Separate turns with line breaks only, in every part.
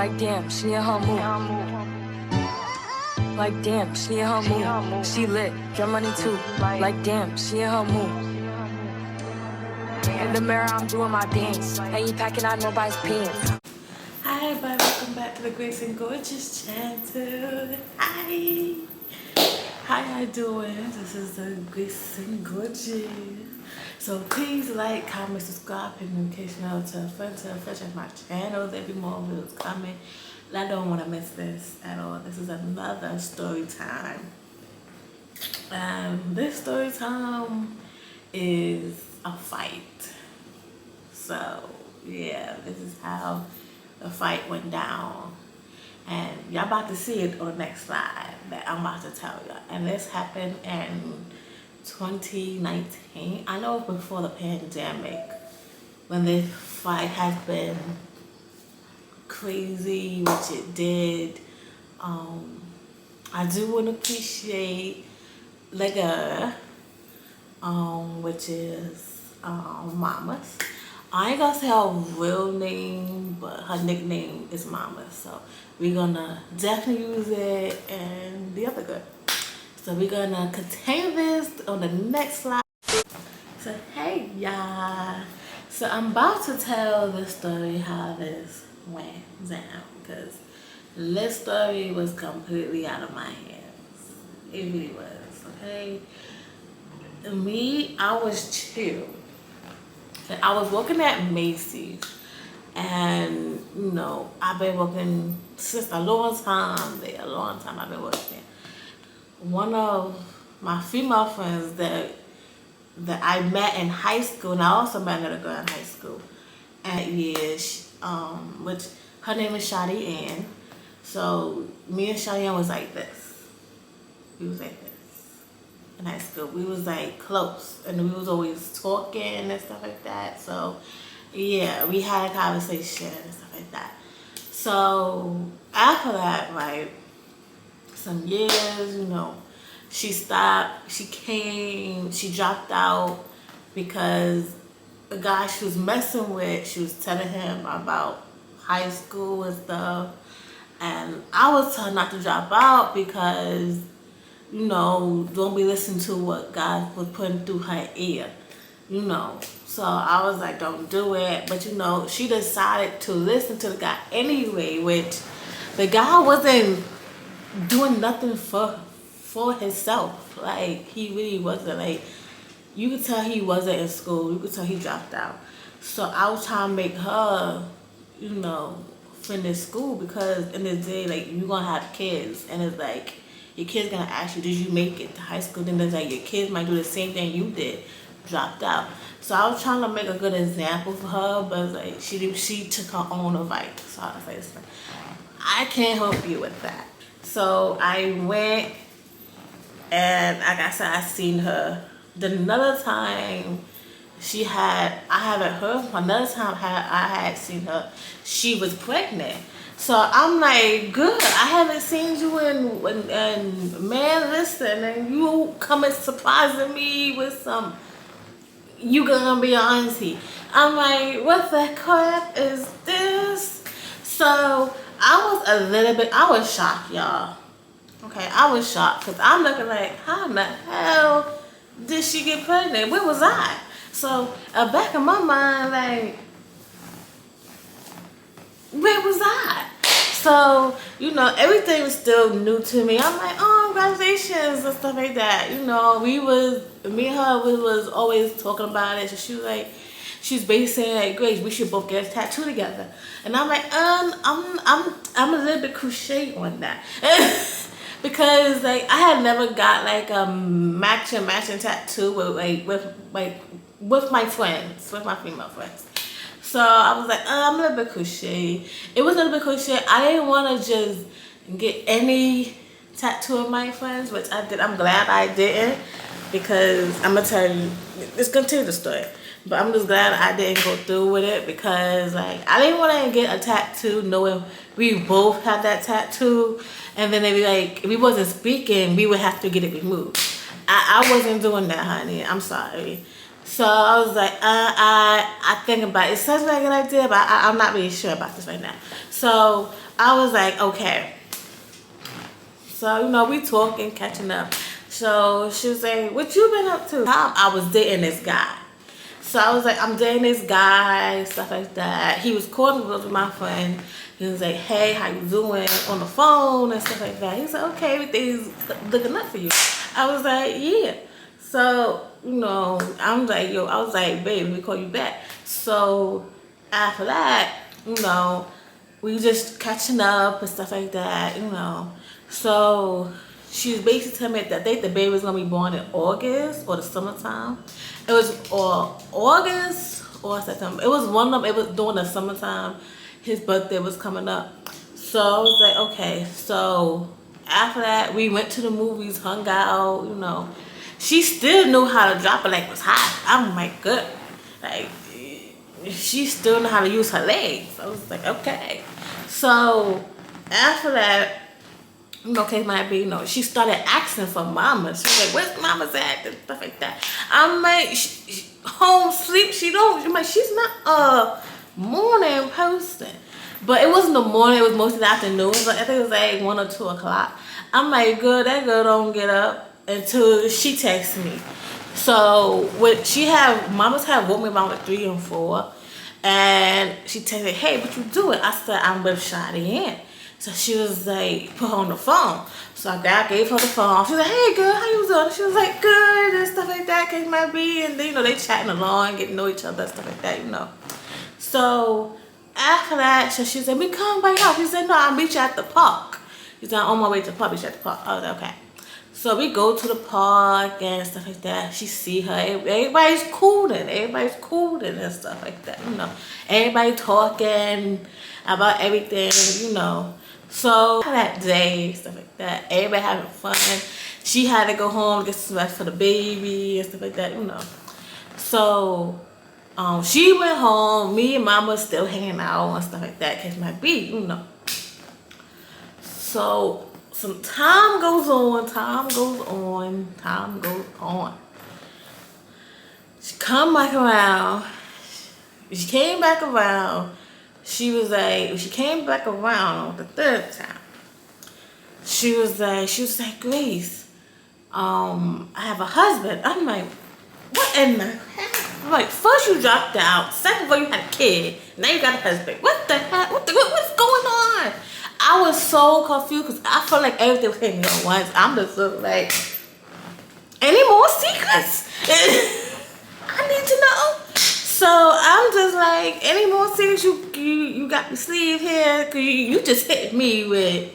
Like damn, she in her mood. Like damn, she in her mood. She lit, get money too. Like damn, she in her mood. In the mirror, I'm doing my dance. Ain't packing out nobody's pants.
Hi everybody, welcome back to the Grace and Gorgeous channel. Hi, how y'all doing? This is the Grace and Gorgeous. So please like, comment, subscribe, hit notification bell to a friend of my channel. There'll be more videos coming. I don't want to miss this at all. This is another story time. This story time is a fight. So yeah, this is how the fight went down, and y'all about to see it on the next slide that I'm about to tell y'all. And this happened in 2019. I know before the pandemic, when this fight has been crazy, which it did. I do want to appreciate Lega, which is Mama's. I ain't gonna say her real name, but her nickname is Mama. So we're gonna definitely use it and the other good. So we're gonna continue this on the next slide. So hey y'all. So I'm about to tell the story how this went down, because this story was completely out of my hands. It really was, okay? Me, I was chill. I was working at Macy's, and you know, I've been working since a long time I've been working. One of my female friends that I met in high school, and I also met another girl in high school, and yeah, which her name is Shellyann. So me and Shellyann was like this. We was like this in high school. We was like close, and we was always talking and stuff like that. So yeah, we had a conversation and stuff like that. So after that, right, some years, you know, she stopped, she dropped out because the guy she was messing with, she was telling him about high school and stuff. And I was telling her not to drop out because, you know, don't be listening to what God was putting through her ear, you know. So I was like, don't do it. But, you know, she decided to listen to the guy anyway, which the guy wasn't doing nothing for himself. Like, he really wasn't. Like, you could tell he wasn't in school. You could tell he dropped out. So I was trying to make her, you know, finish school, because in the day, like, you're gonna have kids, and it's like your kids gonna ask you, did you make it to high school? Then there's like your kids might do the same thing you did, dropped out. So I was trying to make a good example for her, but like she took her own advice. So I was like, listen, I can't help you with that. So I went, and like I said, I seen her. Then another time I haven't heard from another time I had seen her, she was pregnant. So I'm like, good, I haven't seen you in man, listen, and you coming surprising me with some, you gonna be auntie. I'm like, what the crap is this? So I was shocked, y'all. Okay, I was shocked, because I'm looking like, how in the hell did she get pregnant? Where was I? So back in my mind, like, where was I? So, you know, everything was still new to me. I'm like, oh, congratulations and stuff like that. You know, me and her, we was always talking about it. So she was like, she's basically saying, like, Grace, we should both get a tattoo together. And I'm like, I'm a little bit crochet on that. Because like I had never got like a matching tattoo with my friends, with my female friends. So I was like, I'm a little bit crochet. It was a little bit crochet. I didn't want to just get any tattoo of my friends, which I did. I'm glad I didn't, because I'm gonna tell you, let's continue the story. But I'm just glad I didn't go through with it, because like I didn't want to get a tattoo knowing we both had that tattoo, and then they'd be like, if we wasn't speaking, we would have to get it removed. I wasn't doing that, honey. I'm sorry. So I was like, I think about it. It sounds like a good idea, but I'm not really sure about this right now. So I was like, okay. So, we talking, catching up. So she was like, what you been up to? I was dating this guy. So I was like, I'm dating this guy, stuff like that. He was calling me with my friend. He was like, hey, how you doing? On the phone and stuff like that. He said, okay, everything's looking up for you. I was like, yeah. So, I'm like, I was like, babe, let me call you back. So after that, we just catching up and stuff like that, So she was basically telling me that I think the baby was gonna be born in August or the summertime. It was August or September. It was one of them. It was during the summertime. His birthday was coming up. So I was like, okay. So after that, we went to the movies, hung out, She still knew how to drop it like it was hot. I'm like, good. Like, she still knew how to use her legs. I was like, okay. So after that, case might be, she started asking for mama. She was like, where's mama's at? And stuff like that. I'm like, home sleep, she's not a morning person. But it wasn't the morning, it was mostly the afternoon. But I think it was like 1 or 2 o'clock. I'm like, good, that girl don't get up until she texts me. So mama's had woke me around like 3 and 4. And she texted me, hey, what you doing? I said, I'm with Shellyann. So she was like, put her on the phone. So I gave her the phone. She was like, hey girl, how you doing? She was like, good, and stuff like that, case might be. And then, they chatting along, getting to know each other, stuff like that, So after that, so she said, we come by your house. She said, no, I'll meet you at the park. She said, I'm on my way to the park, meet you at the park. I was like, okay. So we go to the park and stuff like that. She see her. Everybody's cooling. Everybody's cooling and stuff like that, Everybody talking about everything, So that day, stuff like that, everybody having fun. She had to go home, get some rest for the baby and stuff like that, So she went home. Me and mama still hanging out and stuff like that, case might be, So some time goes on. She come back around. She came back around. She was like, she came back around the 3rd time. She was like, Grace, I have a husband. I'm like, what in the heck? I'm like, first you dropped out. Second of all, you had a kid. Now you got a husband. What the heck? What's going on? I was so confused because I felt like everything was hitting me at once. I'm just like, any more secrets? I need to know. So I'm just like, any more secrets you got the sleeve here? Cause you just hit me with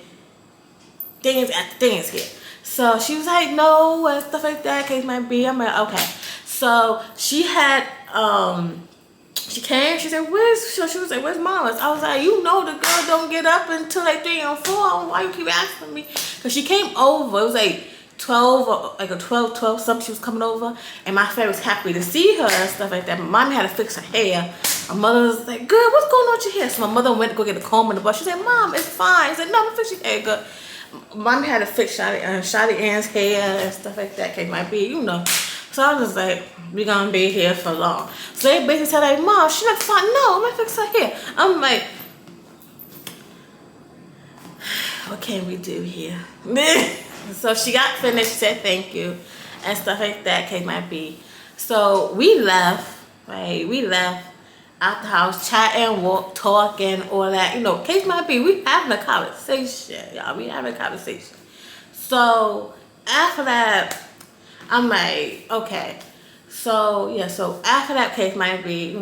things after things here. So she was like, no, and stuff like that, case might be. I'm like, okay. So she had, she came, she said, she was like, where's mama's? I was like, the girl don't get up until like 3 or 4. Why you keep asking me? Cause she came over, it was like 12 or like a 12 something, she was coming over, and my friend was happy to see her and stuff like that. My mom had to fix her hair. My mother was like, good, what's going on with your hair? So my mother went to go get a comb in the brush. She said, Mom, it's fine. I said, no, I'm fix your hair good. Mom had to fix Shellyan's hair and stuff like that, case might be, So I was just like, we gonna be here for long. So they basically said, like, Mom, she look fine. No, I'm gonna fix her hair. I'm like, what can we do here? So she got finished, said thank you, and stuff like that, case might be. So we left, right? We left out the house, chatting, talking, all that. Case might be, we having a conversation, y'all. We having a conversation. So after that, I'm like, okay. So yeah, so after that, case might be, it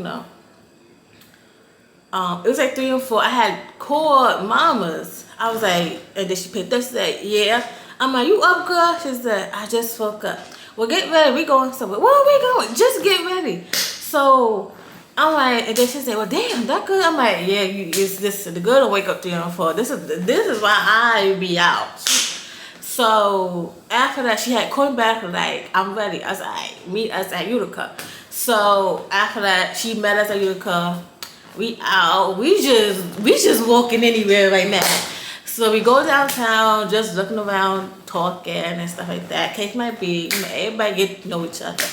was like 3 or 4. I had called mama's. I was like, and then she picked up. She said, yeah. I'm like, you up, girl? She said, I just woke up. Well, get ready. We going somewhere. Where are we going? Just get ready. So I'm like, and then she said, well, damn, that girl. I'm like, yeah, it's this. The girl don't wake up 3 or 4. This is why I be out. So after that, she had called back like, I'm ready. I was like, meet us at Utica. So after that, she met us at Utica. We out. We just walking anywhere right now. So we go downtown, just looking around, talking and stuff like that. Case might be, everybody get to know each other.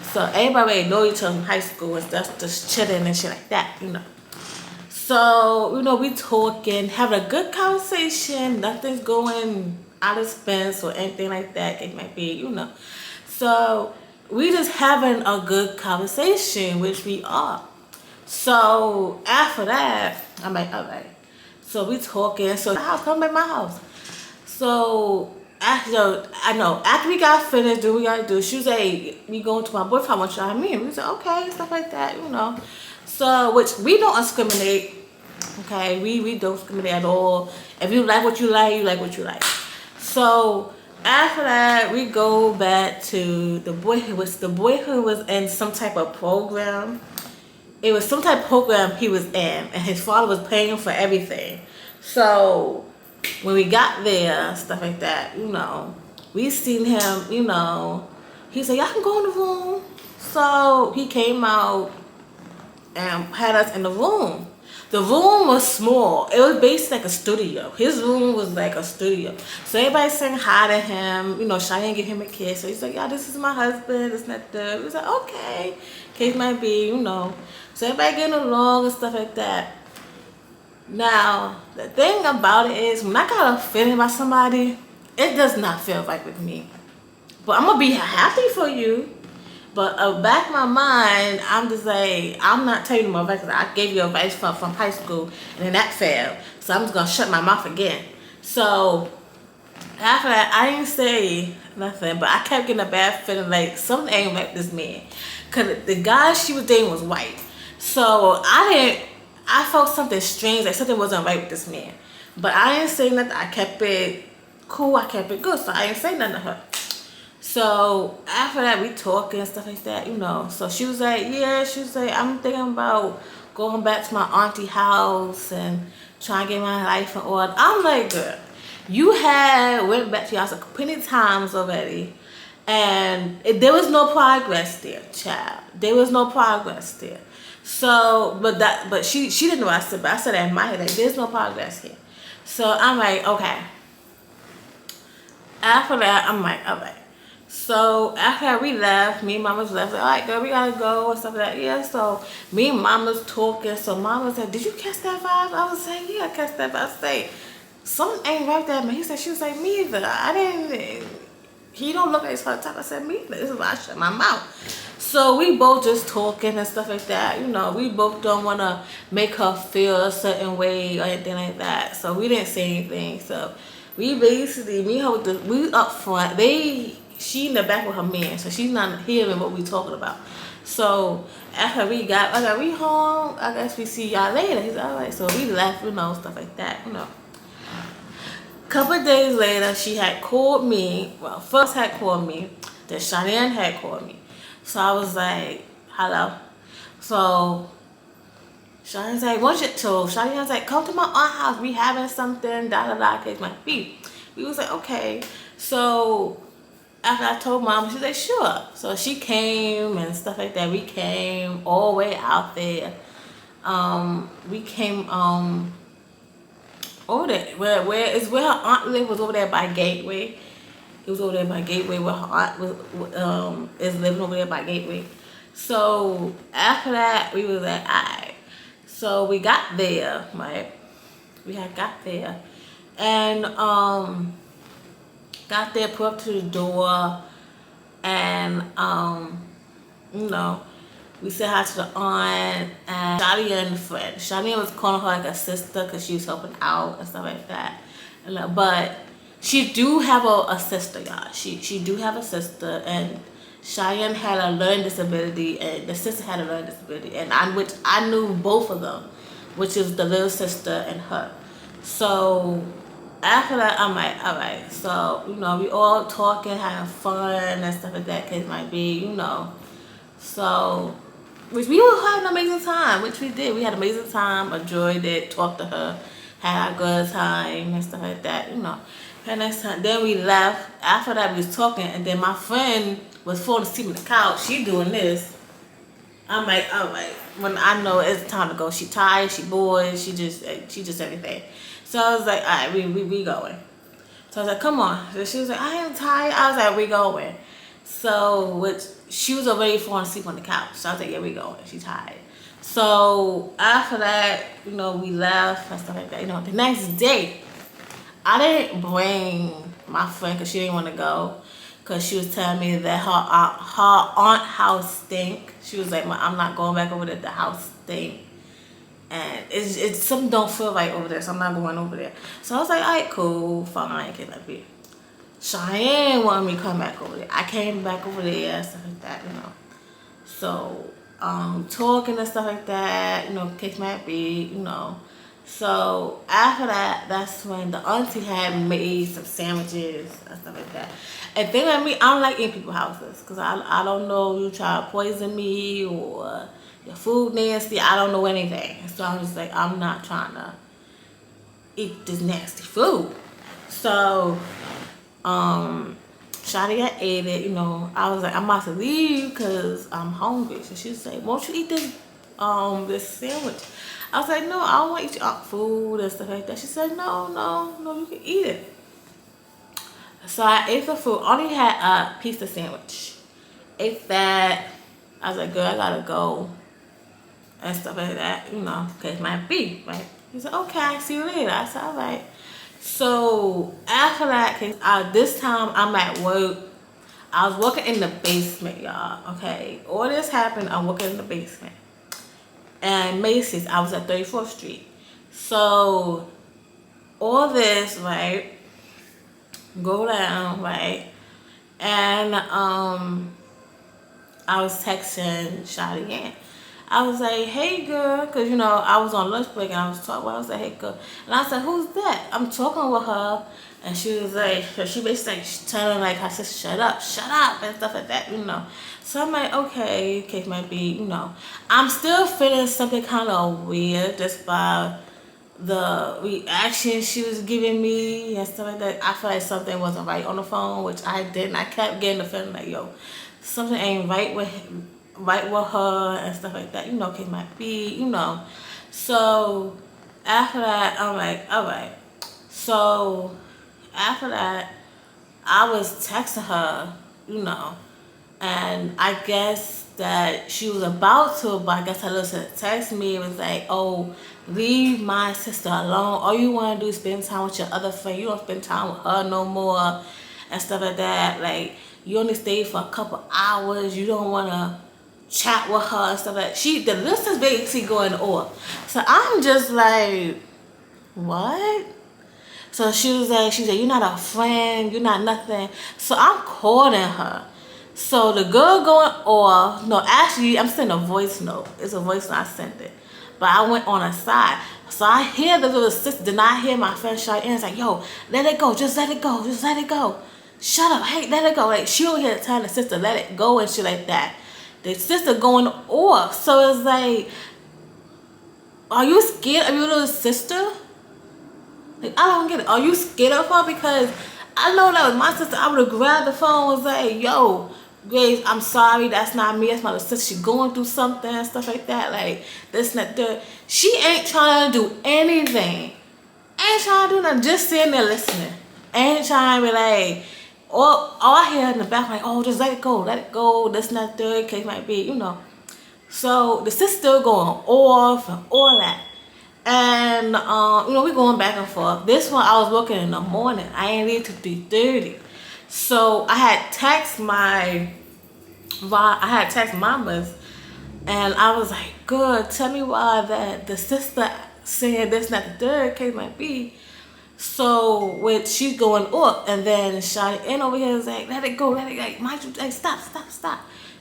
So everybody already know each other in high school and stuff, just chilling and shit like that, you know. So, you know, we talking, having a good conversation, nothing's going out of expense or anything like that. It might be, you know. So we just having a good conversation, which we are. So after that, I'm like, all right. So we talking. So house, come at my house. So after we got finished, do what we gotta do. She was like, we going to my boyfriend, I want you to meet. We said, okay, stuff like that, you know. So, which we don't discriminate. Okay, we don't discriminate at all. If you like what you like what you like. So after that, we go back to the boyhood. The boyhood was in some type of program. It was some type of program he was in, and his father was paying for everything. So when we got there, stuff like that, you know, we seen him, you know, he said, y'all can go in the room. So he came out and had us in the room. The room was small. It was basically like a studio. His room was like a studio. So everybody saying hi to him. You know, Shellyann gave him a kiss. So he's like, yeah, this is my husband. It's not the. He was like, okay. Case might be, you know. So everybody getting along and stuff like that. Now, the thing about it is, when I got a feeling about somebody, it does not feel right with me. But I'm going to be happy for you. But back in my mind, I'm just like, I'm not telling you my advice. I gave you advice from high school, and then that failed. So I'm just going to shut my mouth again. So after that, I didn't say nothing, but I kept getting a bad feeling like something ain't right with this man. Because the guy she was dating was white. So I felt something strange, like something wasn't right with this man. But I didn't say nothing. I kept it cool. I kept it good. So I didn't say nothing to her. So after that, we talking and stuff like that, you know. So she was like, yeah, she was like, I'm thinking about going back to my auntie house and trying to get my life in order. I'm like, girl, you went back to your house plenty of times already, and there was no progress there, child. There was no progress there. So, but she didn't know what I said, but I said that in my head, like, there's no progress here. So I'm like, okay. After that, I'm like, all right. So after we left, me and Mama's left. Like, all right, girl, we gotta go and stuff like that. Yeah. So me and Mama's talking. So Mama said, "Did you catch that vibe?" I was saying, "Yeah, I catch that vibe." I say, "Something ain't right there, man." He said, "She was like, me either. I didn't." He don't look like his first time. I said, "Me either." This is why I shut my mouth. So we both just talking and stuff like that. You know, we both don't want to make her feel a certain way or anything like that. So we didn't say anything. So we basically, we up front. She in the back with her man, so she's not hearing what we talking about. So after we got, okay, we home. I guess we see y'all later. He's all right. So we left, you know, stuff like that, you know. Couple of days later, she had called me. Well, first had called me. Then Shellyann had called me. So I was like, hello. So Shellyan's like, what's it to? Shellyan's like, come to my aunt's house. We having something, da da da, case my feet. We was like, okay. So after I told Mom, she was like, sure. So she came and stuff like that. We came all the way out there. We came over there where her aunt lived, was over there by Gateway. It was over there by Gateway where her aunt was is living over there by Gateway. So after that, we was like, alright. So we got there, right? We had got there, and got there, put up to the door, and you know, we said hi to the aunt and Shellyann friend. Shellyann was calling her like a sister because she was helping out and stuff like that. But she do have a sister, y'all. She do have a sister, and Shellyann had a learning disability, and the sister had a learning disability, and I knew both of them, which is the little sister and her. So after that, I'm like, all right. So, you know, we all talking, having fun and stuff like that, case might be, you know. So, which we were having an amazing time, which we did. We had an amazing time, enjoyed it, talked to her, had a good time and stuff like that, you know. And next time, then we left. After that, we was talking, and then my friend was falling asleep on the couch. She doing this. I'm like, all right. When I know it's time to go, she tired, she bored, she just everything. So I was like, all right, we going. So I was like, come on. So she was like, I am tired. I was like, we going. So, which she was already falling asleep on the couch. So I was like, yeah, we go. And she's tired. So after that, you know, we left and stuff like that. You know, the next day, I didn't bring my friend because she didn't want to go. Because she was telling me that her aunt house stink. She was like, I'm not going back over there. The house stink. And it's something don't feel right over there. So I'm not going over there. So I was like, all right, cool, fine, can't let me. Shellyann wanted me to come back over there. I came back over there and stuff like that, you know. So, talking and stuff like that, you know, case might be, you know. So, after that, that's when the auntie had made some sandwiches and stuff like that. And thing like me, I don't like eating people's houses. Because I don't know, you try to poison me or your food nasty. I don't know anything. So, I'm just like, I'm not trying to eat this nasty food. So, Shellyann ate it, you know. I was like, I'm about to leave because I'm hungry. So she was like, won't you eat this this sandwich? I was like, no, I don't want to eat your food and stuff like that. She said, no, you can eat it. So I ate the food, only had a pizza sandwich. Ate that. I was like, girl, I gotta go and stuff like that, you know, because it might be, right? He said, okay, see you later. I said, all right. So after that, this time I'm at work. I was working in the basement, y'all. Okay, all this happened. I'm working in the basement, and Macy's. I was at 34th Street. So all this, right, go down, right, and I was texting Shellyann. I was like, hey girl, because you know, I was on lunch break and I was talking, I was like, hey girl. And I said, who's that? I'm talking with her. And she was like, she basically like, telling like her sister, shut up, and stuff like that, you know. So I'm like, okay, case might be, you know. I'm still feeling something kind of weird just by the reaction she was giving me and stuff like that. I feel like something wasn't right on the phone, which I didn't. I kept getting the feeling like, yo, something ain't right with her and stuff like that, you know, it might be, you know. So after that, I'm like, all right. So after that, I was texting her, you know, and I guess that she was about to, but I guess her little sister texted me and was like, oh, leave my sister alone. All you want to do is spend time with your other friend. You don't spend time with her no more and stuff like that. Like, you only stay for a couple hours. You don't want to chat with her and stuff like that. The list is basically going off. So I'm just like, what? So she was like, you're not a friend, you're not nothing. So I'm calling her. So the girl going off, no, actually I'm sending a voice note. It's a voice note, I sent it. But I went on her side. So I hear the little sister, did not hear my friend Shellyann. It's like, yo, let it go, just let it go, just let it go. Shut up, hey, let it go. Like, she don't hear telling the sister, let it go and shit like that. The sister going off. So it's like, are you scared of your little sister? Like, I don't get it. Are you scared of her? Because I know that was my sister. I would have grabbed the phone and was like, yo, Grace, I'm sorry. That's not me. That's my little sister. She going through something and stuff like that. Like, this and that. She ain't trying to do anything. Ain't trying to do nothing. Just sitting there listening. Ain't trying to be like, all I hear in the background, like, oh, just let it go, this and that, third case might be, you know. So the sister going off and all that. And, you know, we going back and forth. This one, I was working in the morning. I ain't leave till 3:30. So I had text mamas, and I was like, good, tell me why that the sister saying this and that, the third case might be. So with she's going up, and then Shellyann over here is like, let it go, like, mind you, like, stop.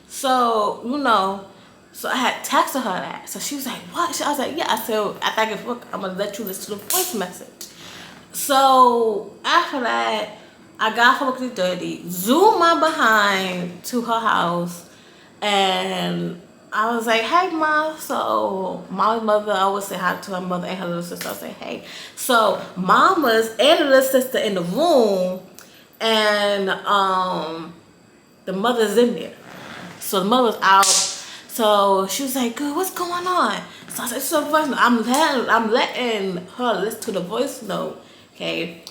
So, you know, so I had texted her that. So she was like, what? I was like, yeah. I said, I think it's work. I'm gonna let you listen to the voice message. So after that, I got her to 3:30, zoomed my behind to her house, and I was like, hey, Mom. So my mother, I would say hi to her mother and her little sister. I was like, hey. So Mama's and the little sister in the room, and the mother's in there. So the mother's out. So she was like, good, what's going on? So I said, it's a voice note. I'm letting her listen to the voice note, okay?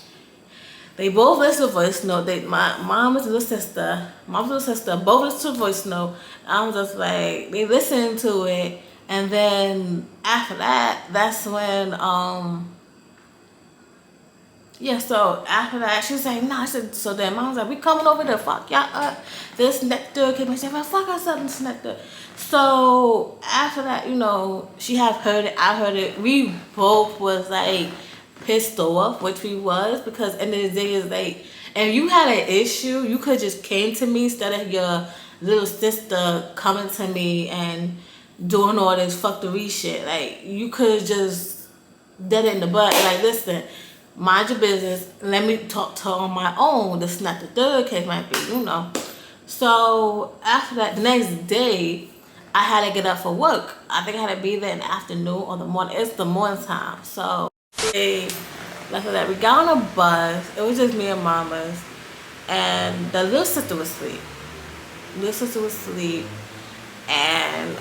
They both listen to voice note. My mom and little sister, both listen to voice note. I was just like, they listened to it, and then after that, that's when yeah. So after that, she was like, nah. I said, so then mom was like, we coming over to fuck y'all up. This nectar came and said, well, fuck us up this nectar. So after that, you know, she have heard it, I heard it. We both was like pissed off, which we was, because end of the day is like, if you had an issue, you could just came to me instead of your little sister coming to me and doing all this fuckery shit. Like, you could just dead it in the butt. Like, listen, mind your business. Let me talk to her on my own. This is not the third case might be, you know. So after that, the next day, I had to get up for work. I think I had to be there in the afternoon or the morning. It's the morning time. So after that, we got on a bus. It was just me and mama's, and the little sister was asleep. And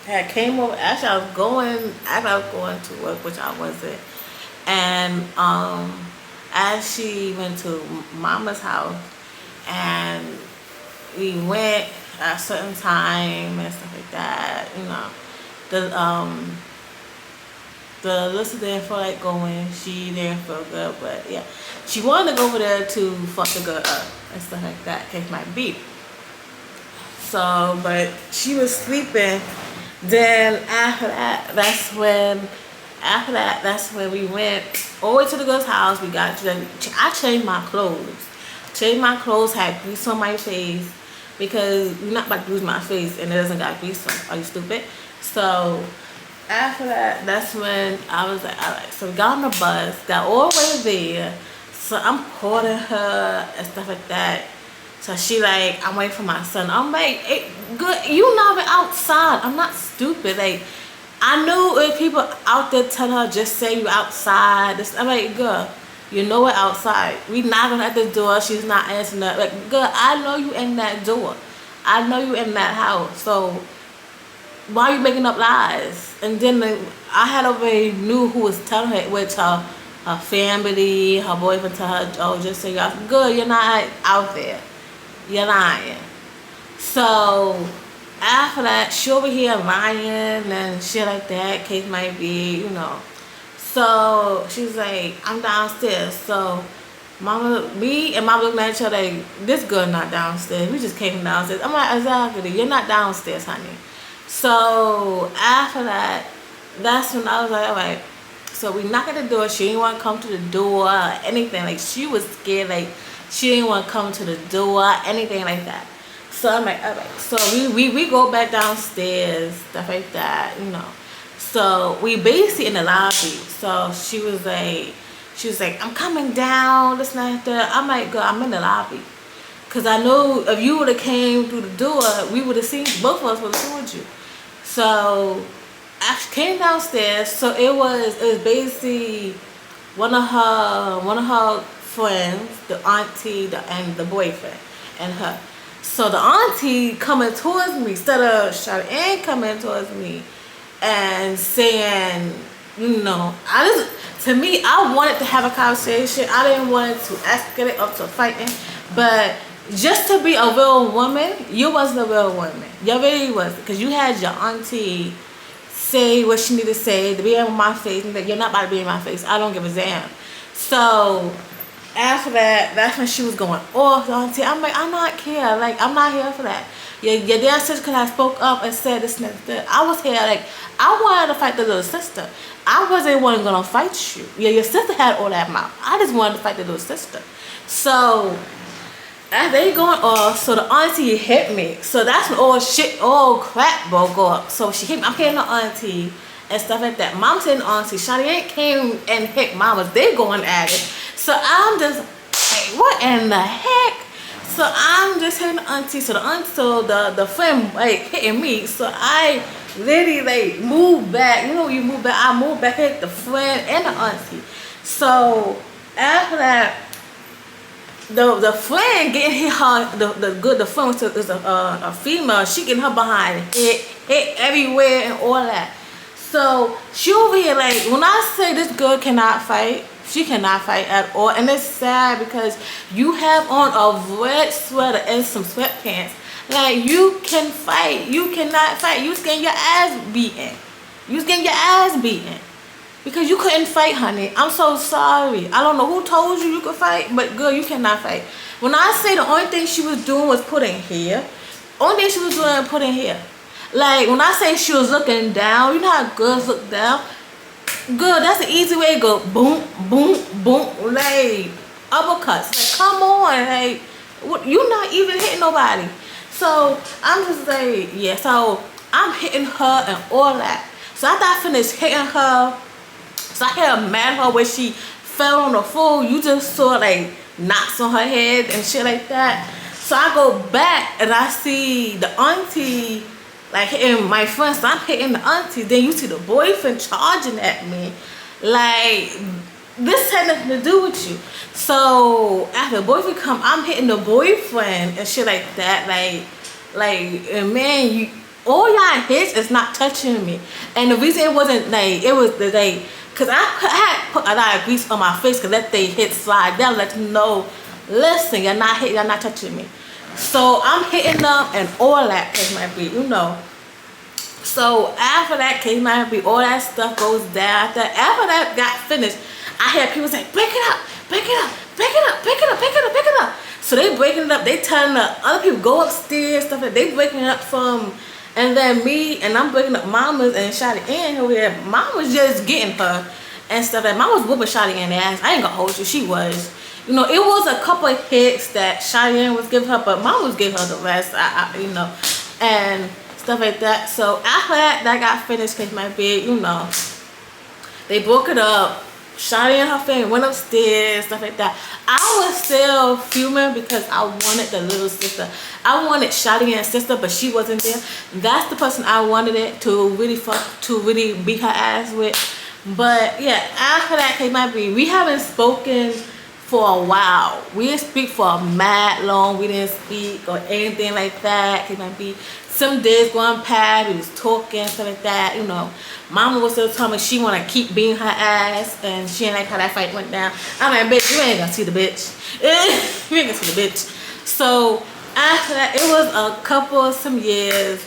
had came over. Actually, I was going to work, which I wasn't. And as she went to mama's house, and we went at a certain time and stuff like that, you know. The listener didn't feel like going. She didn't feel good, but yeah, she wanted to go over there to fuck the girl up and stuff like that. Case might be. So, but she was sleeping. Then after that, that's when we went all the way to the girl's house. I changed my clothes. Had grease on my face, because you're not about to use my face and it doesn't got grease on. Are you stupid? So after that, that's when I was like, all right. So we got on the bus, got all the way there. So I'm courting her and stuff like that. So she like, I'm waiting for my son. I'm like, hey, good, you not even outside. I'm not stupid. Like, I knew if people out there telling her, just say you outside. I'm like, girl, you know we're outside. We knocking at the door. She's not answering that. Like, girl, I know you in that door. I know you in that house. So why are you making up lies? And then I had already knew who was telling her, which her family, her boyfriend tell her, oh, just say y'all. Good, you're not out there. You're lying. So after that, she over here lying and shit like that. Case might be, you know. So she's like, I'm downstairs. So me and mama looking at each other like, this girl not downstairs. We just came downstairs. I'm like, exactly. You're not downstairs, honey. So after that, that's when I was like, all right. So we knock at the door. She didn't want to come to the door or anything. Like, she was scared. Like, she didn't want to come to the door, anything like that. So I'm like, all right. So we go back downstairs, stuff like that, you know. So we basically in the lobby. So she was like, I'm coming down, this and that. I'm like, girl, I'm in the lobby. Because I know if you would have came through the door, we would have seen, both of us would have told you. So I came downstairs. So it was basically one of her friends, the auntie, and the boyfriend, and her. So the auntie coming towards me instead of Shellyann coming towards me and saying, you know, to me, I wanted to have a conversation. I didn't want to escalate up to fighting, but just to be a real woman, you wasn't a real woman. You really wasn't, because you had your auntie say what she needed to say, to be in my face, and that you're not about to be in my face. I don't give a damn. So after that, that's when she was going off, the auntie. I'm like, I'm not care. Like, I'm not here for that. Your damn sister could have spoke up and said this and that. I was here, like, I wanted to fight the little sister. I wasn't one gonna fight you. Yeah, your sister had all that mouth. I just wanted to fight the little sister. So as they going off, so the auntie hit me. So that's when all crap broke up. So she hit me. I'm hitting the auntie and stuff like that. Mom said auntie. Shellyann came and hit mamas. They going at it. So I'm just like, what in the heck? So I'm just hitting the auntie. So the friend like hitting me. So I literally like moved back. You know when you move back? I moved back, hit the friend and the auntie. So after that, the friend getting hit her, the friend was a female. She getting her behind hit everywhere and all that. So she over here like, when I say this girl cannot fight, she cannot fight at all. And it's sad because you have on a red sweater and some sweatpants. Like, you can fight. You cannot fight. You was getting your ass beaten. You was getting your ass beaten. Because you couldn't fight, honey. I'm so sorry. I don't know who told you you could fight, but girl, you cannot fight. When I say the only thing she was doing was putting hair, only thing she was doing was putting hair. Like, when I say she was looking down, you know how girls look down? Girl, that's an easy way to go boom, boom, boom, like uppercuts. Like, come on, like, what, you're not even hitting nobody. So I'm just like, yeah. So I'm hitting her and all that. So after I finished hitting her, so I hit her mad her where she fell on the floor. You just saw like knots on her head and shit like that. So I go back and I see the auntie like hitting my friend. So I'm hitting the auntie. Then you see the boyfriend charging at me. Like, this had nothing to do with you. So after the boyfriend come, I'm hitting the boyfriend and shit like that. Like, and man, you, all y'all hits is not touching me. And the reason it wasn't like, it was the like, cause I had put a lot of grease on my face, cause let they hit slide down, let them know, listen, you're not hitting, you're not touching me. So I'm hitting them and all that case might be, you know. So after that case might be, all that stuff goes down. After that got finished, I had people say, break it up, break it up, break it up, break it up, break it up, break it up. So they breaking it up, they telling the other people go upstairs, stuff like that. They breaking it up from, and then me, and I'm breaking up Mama's and Shellyann over here. Mom was just getting her and stuff like that. Mom was whooping Shellyann ass. I ain't gonna hold you, she was. You know, it was a couple of hits that Shellyann was giving her, but Mom was giving her the rest, you know, and stuff like that. So after that got finished, cause my bed, you know, they broke it up. Shellyann and her family went upstairs, stuff like that. I was still fuming because I wanted the little sister. I wanted Shellyan's sister, but she wasn't there. That's the person I wanted it to really really beat her ass with. But yeah, after that came my be. We haven't spoken for a while. We didn't speak for a mad long. We didn't speak or anything like that. Came my be. Some days going past, we was talking, stuff like that, you know. Mama was still telling me she want to keep beating her ass, and she ain't like how that fight went down. I'm like, bitch, you ain't gonna see the bitch. You ain't gonna see the bitch. So after that, it was a couple of some years.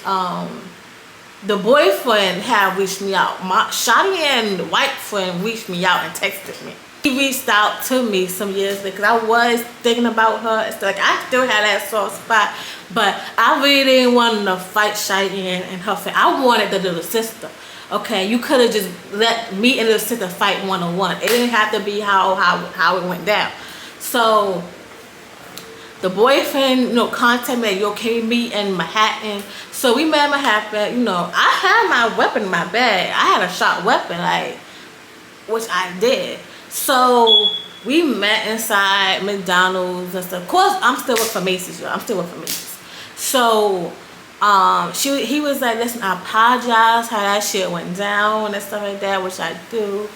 The boyfriend had reached me out. My Shellyann, the white friend, reached me out and texted me. He reached out to me some years later because I was thinking about her. It's like I still had that soft spot, but I really didn't want to fight Shellyann and her family. I wanted the little sister. Okay, you could have just let me and the little sister fight one-on-one. It didn't have to be how it went down. So the boyfriend, you know, contacted me, you okay, me in Manhattan. So we met in Manhattan. You know, I had my weapon in my bag. I had a sharp weapon, like, which I did. So we met inside McDonald's and stuff. Of course, I'm still working for Macy's, y'all. I'm still working for Macy's. So he was like, listen, I apologize how that shit went down and stuff like that, which I do,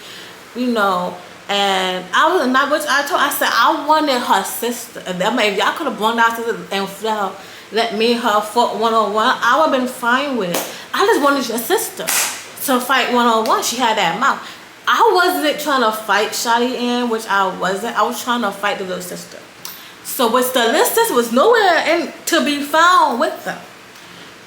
you know. And I was not, which I said I wanted her sister. I mean, if y'all could have brought out and let me and her fight one-on-one, I would have been fine with it. I just wanted your sister to fight one-on-one. She had that mouth. I wasn't trying to fight Shellyann, which I wasn't. I was trying to fight the little sister. So which the little sister was nowhere to be found with them.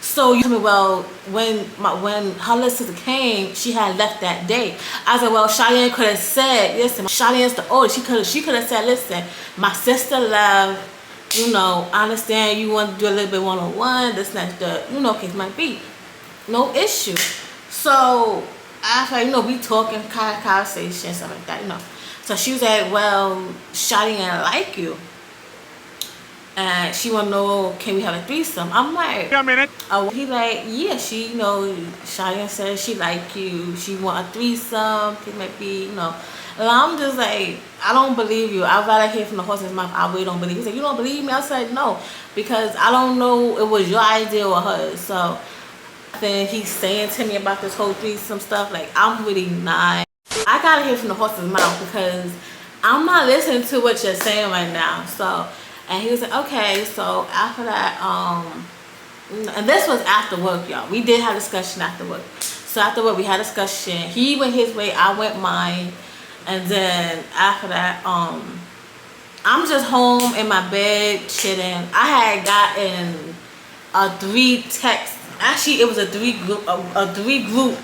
So you told me, well, when her little sister came, she had left that day. I said, well, Shellyann could have said, listen, Shellyan's the oldest. She could have said, listen, my sister left. You know, I understand you want to do a little bit one-on-one. This, not the, you know, case might be. No issue. So after, you know, we talking, kind of conversation, stuff like that, you know. So she was like, well, Shellyann like you. And she want to know, can we have a threesome? I'm like,
a minute.
Oh, he like, yeah, she, you know, Shellyann says she like you. She want a threesome. It might be, you know. And I'm just like, I don't believe you. I'd rather hear from the horse's mouth. I really don't believe you. He said, you don't believe me? I said, no. Because I don't know it was your idea or hers. So then he's saying to me about this whole threesome stuff. Like, I'm really not. I got to hear from the horse's mouth because I'm not listening to what you're saying right now. So, and he was like, okay. So after that, and this was after work, y'all. We did have a discussion after work. So afterward, we had a discussion. He went his way, I went mine, and then after that, I'm just home in my bed chilling. I had gotten a 3 text. Actually, it was a 3 group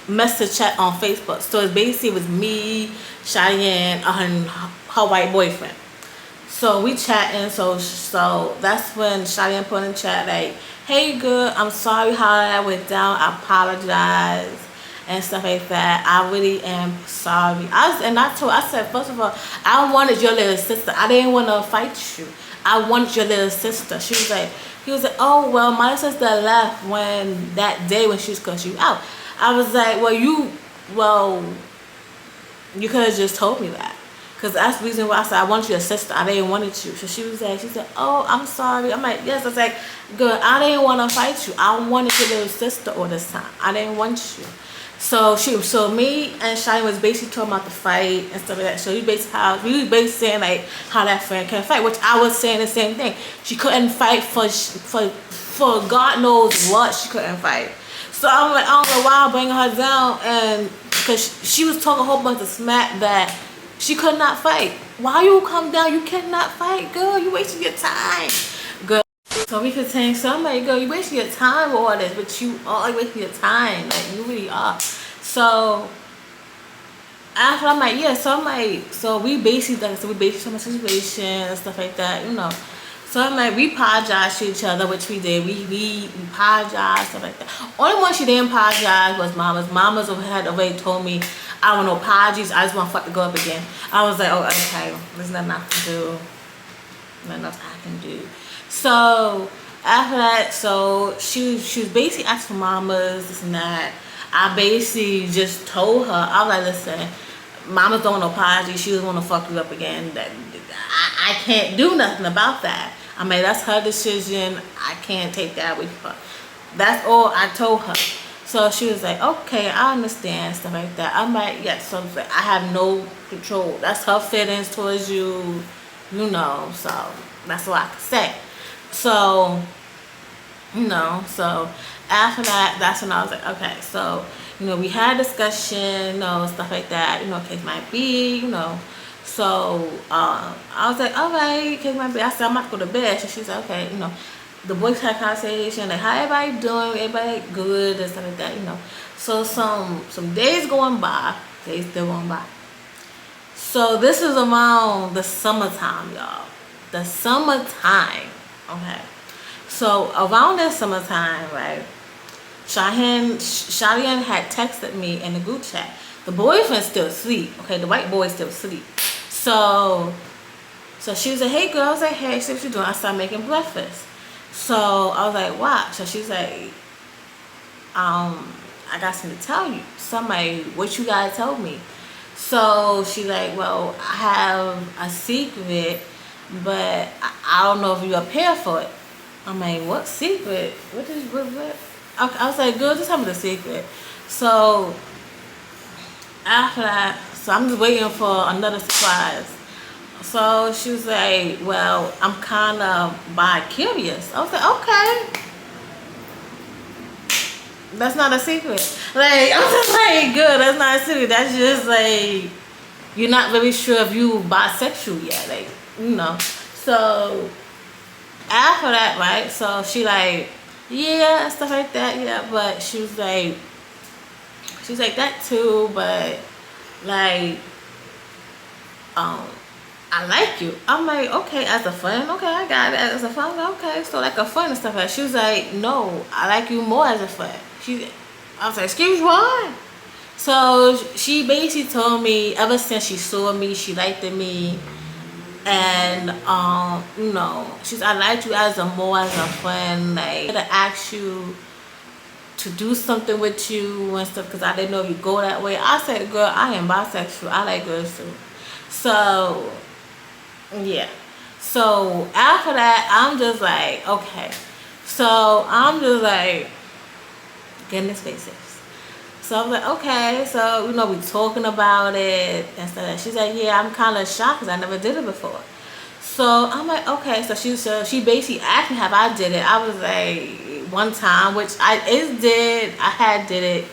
message chat on Facebook. So it basically was me, Shellyann, and her white boyfriend. So we chatting. So that's when Shellyann put in the chat like, "Hey girl, I'm sorry how that went down. I apologize and stuff like that. I really am sorry." I said, first of all, I wanted your little sister. I didn't want to fight you. I wanted your little sister. He was like, "Oh well, my sister left when that day when she was cussing you out." I was like, well, you could have just told me that. Because that's the reason why I said I want your sister. I didn't want it you. So she said, "Oh, I'm sorry." I'm like, yes. I was like, good. I didn't want to fight you. I wanted your little sister all this time. I didn't want you. So me and Shellyann was basically talking about the fight and stuff like that. So we was basically saying like how that friend can fight, which I was saying the same thing. She couldn't fight for God knows what she couldn't fight. So I'm like, I don't know why I'm bringing her down, and because she was talking a whole bunch of smack that she could not fight. Why you come down? You cannot fight, girl. You wasting your time, girl. So we continue. So I'm like, girl, you wasting your time with all this, but you are wasting your time. Like you really are. So after I'm like, yeah. So I'm like, so we basically talking about situation and stuff like that, you know. So I'm like, we apologized to each other, which we did. We apologized, stuff like that. Only one she didn't apologize was Mama's. Mama's had already told me, I don't want no apologies. I just want fuck to go up again. I was like, oh, okay. There's nothing I can do. Nothing else I can do. So after that, so she was basically asking for Mama's, this and that. I basically just told her, I was like, listen, Mama's don't want no apology. She doesn't want to fuck you up again. That I can't do nothing about that. I mean, that's her decision. I can't take that with her. That's all I told her. So she was like, okay, I understand, stuff like that. I'm like, yes. So I have no control. That's her feelings towards you, you know. So that's all I can say. So, you know, so after that, that's when I was like, okay, so, you know, we had a discussion, you know, stuff like that, you know, case might be, you know. So I was like, all right, case might be. I said, I'm about to go to bed. So she's like, okay, you know. The boys had a conversation, like, how everybody doing? Everybody good and stuff like that, you know. So some days going by, days still going by. So this is around the summertime, y'all. The summertime, okay. So around that summertime, right, Shellyann had texted me in the group chat. The boyfriend's still asleep, okay. The white boy's still asleep. So she was like, hey girl. I was like, hey, see what you doing? I started making breakfast. So I was like, what? So she's like, I got something to tell you. So I'm like, what you gotta tell me? So she's like, well, I have a secret, but I don't know if you're up here for it. I'm like, what secret? What? Okay, I was like, girl, just tell me the secret. So after that, so I'm just waiting for another surprise. So she was like, well, I'm kind of bi-curious. I was like, okay. That's not a secret. Like, I'm just like, good, that's not a secret. That's just like, you're not really sure if you bisexual yet. Like, you know. So after that, right, so she like, yeah, stuff like that, yeah. But she was like that too, but like, I like you. I'm like, okay, as a friend, okay, I got it. As a friend, okay, so like a friend and stuff like that. She was like, no, I like you more as a friend. I was like, excuse what? So she basically told me ever since she saw me, she liked me, and you know, I liked you as a friend. Like, to ask you to do something with you and stuff, because I didn't know if you go that way. I said, girl, I am bisexual. I like girls too. So yeah. So after that, I'm just like, okay. So I'm just like, goodness gracious. So I was like, okay. So, you know, we talking about it and stuff. She's like, yeah, I'm kind of shocked because I never did it before. So I'm like, okay. So she basically asked me have I did it. I was like, one time, which I had did it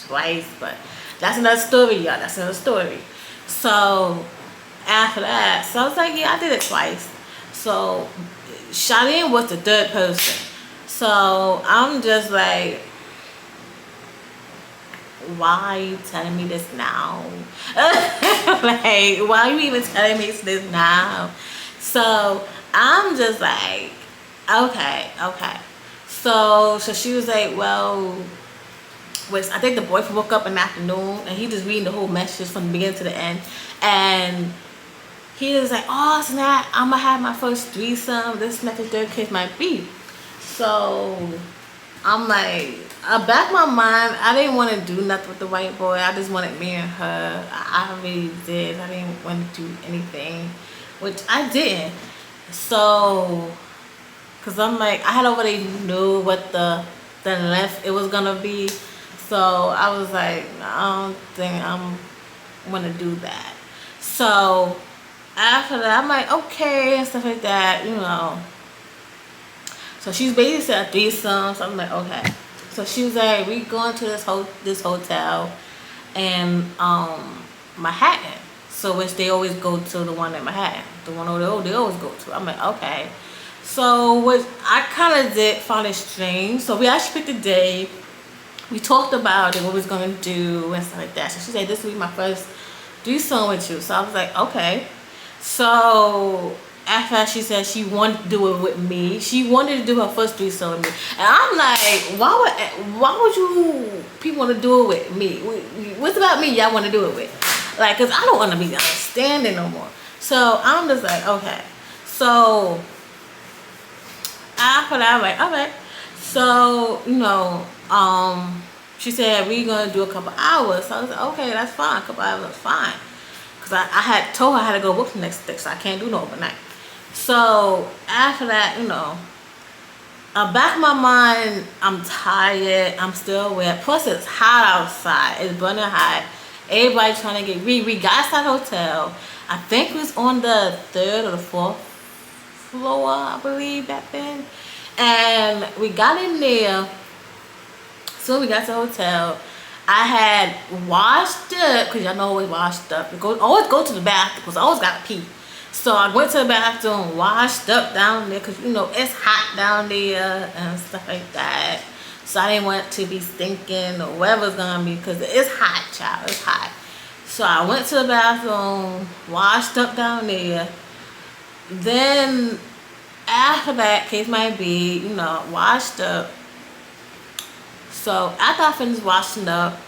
twice, but that's another story, y'all. That's another story. So after that, so I was like, yeah, I did it twice. So Shellyann was the third person. So I'm just like, why are you telling me this now? Like, why are you even telling me this now? So I'm just like, okay. So she was like, well, which I think the boyfriend woke up in the afternoon and he just reading the whole message from the beginning to the end, and he was like, oh snap, I'm gonna have my first threesome, this next third case might be. So I'm like, back my mind, I didn't want to do nothing with the white boy. I just wanted me and her. I really did. I didn't want to do anything, which I didn't. So, cause I'm like, I had already knew what the length it was gonna be. So I was like, I don't think I'm gonna do that. So after that, I'm like, okay, and stuff like that, you know. So she's basically said a threesome. So I'm like, okay. So she was like, we going to this hotel in Manhattan. So which they always go to the one in Manhattan, the one they always go to. I'm like, okay. So what I kind of did find it strange. So we actually picked a day. We talked about it, what we was gonna do and stuff like that. So she said, this will be my first threesome with you. So I was like, okay. So after that, she said she wanted to do it with me. She wanted to do her first threesome with me. And I'm like, why would you people want to do it with me? What's about me y'all want to do it with? Like, cause I don't want to be understanding no more. So I'm just like, okay. So after that, I'm like, okay. So, you know, she said, we gonna do a couple hours. So I was like, okay, that's fine. A couple hours, that's fine. Because I had told her I had to go work the next day, so I can't do no overnight. So after that, you know, back in my mind, I'm tired. I'm still wet. Plus, it's hot outside. It's burning hot. Everybody trying to get, we got inside the hotel. I think it was on the 3rd or the 4th floor, I believe, back then. And we got in there. So we got to the hotel. I had washed up, because y'all know I always washed up. Always go to the bathroom, because I always got to pee. So I went to the bathroom, washed up down there, because you know it's hot down there and stuff like that. So I didn't want to be stinking or whatever's going to be, because it's hot, child. It's hot. So I went to the bathroom, washed up down there. Then after that, case might be, you know, washed up. So after I finished washing up,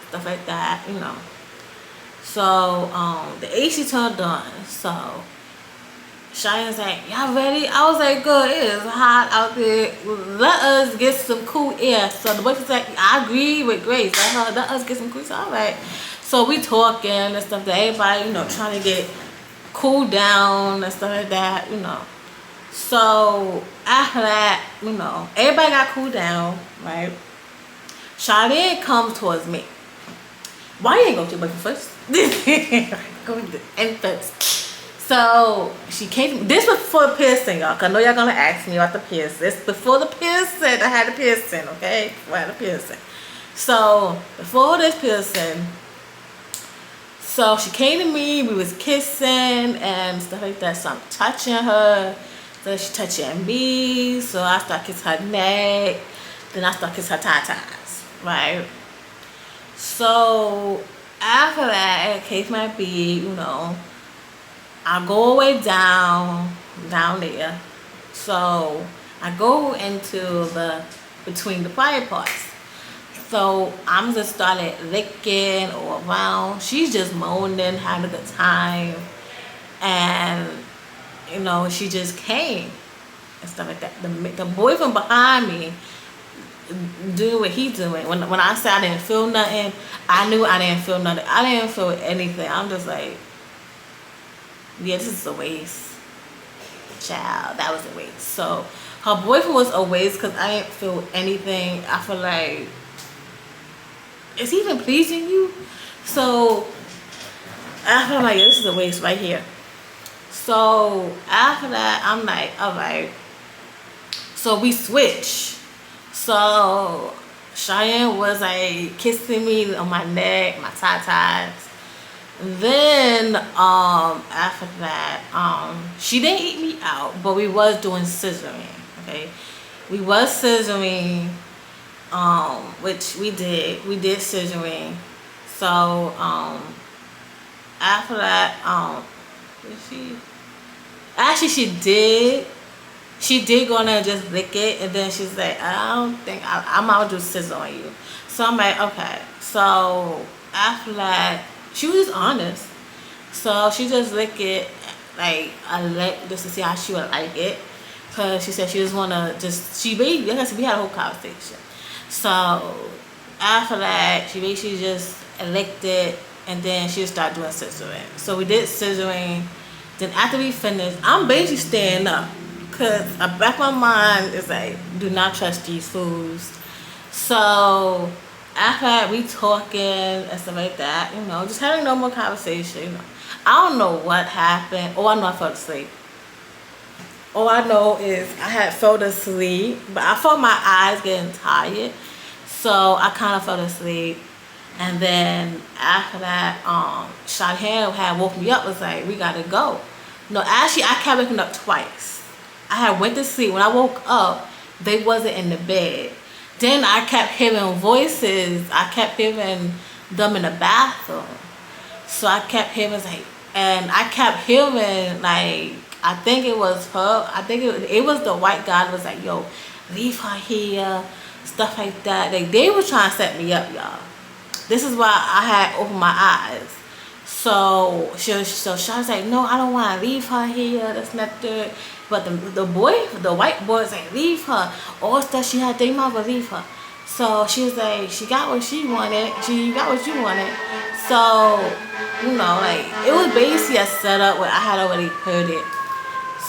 stuff like that, you know. So the AC turned on. So Shellyan's like, y'all ready? I was like, good, it is hot out there. Let us get some cool air. So the boyfriend's like, I agree with Grace. Let us get some cool air. All right. So we talking and stuff that everybody, you know, trying to get cooled down and stuff like that, you know. So after that, you know, everybody got cooled down, right? Shellyann comes towards me. Why you ain't go to your boyfriend first? Go to the end first. So she came. This was before the piercing, y'all. Cause I know y'all gonna ask me about the piercing. This before the piercing. I had the piercing, okay? Before I had the piercing. So before this piercing, so she came to me. We was kissing and stuff like that. So I'm touching her. So she touching me. So I start kissing her neck. Then I start kissing her tatas. Right. So after that, case might be, you know, I go all the way down there. So I go into the between the private parts. So I'm just started licking all around. She's just moaning, having a good time, and you know, she just came and stuff like that. The boyfriend behind me doing what he doing. When I said I didn't feel nothing, I knew I didn't feel nothing. I didn't feel anything. I'm just like, yeah, this is a waste. Child, that was a waste. So her boyfriend was a waste because I didn't feel anything. I feel like, is he even pleasing you? So I feel like, yeah, this is a waste right here. So after that, I'm like, all right. So we switch. So Shellyann was like kissing me on my neck, my tatas. Then after that, she didn't eat me out, but we was doing scissoring. Okay, we was scissoring, which we did scissoring. So after that, she did go in there and just lick it, and then she's like, I don't think I'm gonna do scissor on you. So I'm like, okay. So after that, she was just honest. So she just licked it, like I licked just to see how she would like it, cause she said she just wanna she basically, we had a whole conversation. So after that, she basically just licked it, and then she started doing scissoring. So we did scissoring. Then after we finished, I'm basically staying up, cause the back of my mind is like, do not trust these fools. So after that, we talking and stuff like that, just having normal conversation. I don't know what happened. Oh, I know I fell asleep. All I know is I had fell asleep, but I felt my eyes getting tired, so I kind of fell asleep. And then after that, Shellyann had woke me up, was like, we gotta go. No, actually, I kept waking up twice. I had went to sleep. When I woke up, they wasn't in the bed. Then I kept hearing voices. I kept hearing them in the bathroom. So I kept hearing, like, and I kept hearing, like, I think it was her. I think it was the white guy that was like, yo, leave her here, stuff like that. Like, they were trying to set me up, y'all. This is why I had opened my eyes. So she was like, no, I don't want to leave her here. That's not good. But the white boy was like, leave her. All stuff she had, they might leave her. So she was like, she got what she wanted. She got what you wanted. So, like, it was basically a setup where I had already heard it.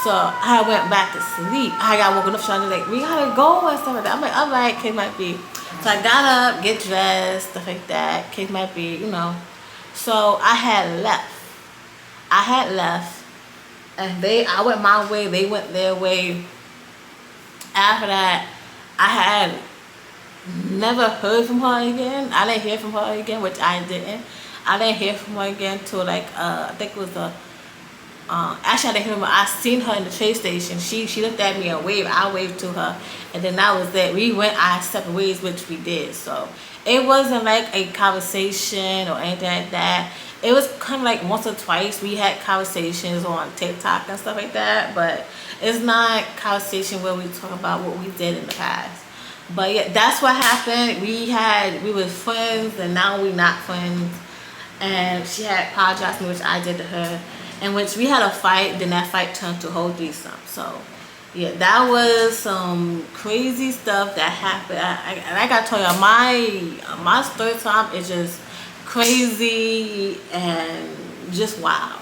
So I went back to sleep. I got woken up, trying to like, we gotta go and stuff like that. I'm like, all right, kid might be. So I got up, get dressed, stuff like that. Kid might be, So I had left. And I went my way, they went their way. After that, I had never heard from her again. I didn't hear from her again, which I didn't. I didn't hear from her again till like, I think it was actually I didn't hear from her. I seen her in the train station. She looked at me and waved. I waved to her. And then that was it. We went our separate ways, which we did. So it wasn't like a conversation or anything like that. It was kind of like once or twice we had conversations on TikTok and stuff like that. But it's not conversation where we talk about what we did in the past. But yeah, that's what happened. We was friends, and now we not friends. And she had apologized to me, which I did to her. In which we had a fight, then that fight turned to a whole threesome. So yeah, that was some crazy stuff that happened. I gotta tell y'all, my story time is just crazy and just wild.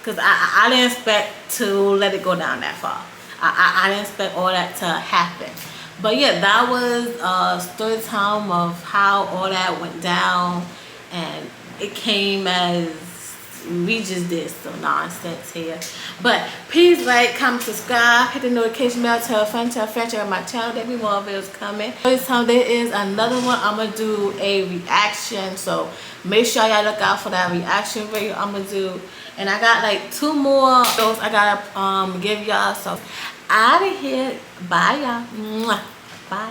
Cause I didn't expect to let it go down that far. I didn't expect all that to happen. But yeah, that was story time of how all that went down, and it came as we just did some nonsense here. But please like, comment, subscribe, hit the notification bell, tell a friend on my channel. There'll be more videos coming. This time there is another one. I'm gonna do a reaction, so make sure y'all look out for that reaction video I'm gonna do. And I got like 2 more videos I gotta give y'all. So out of here. Bye y'all. Bye.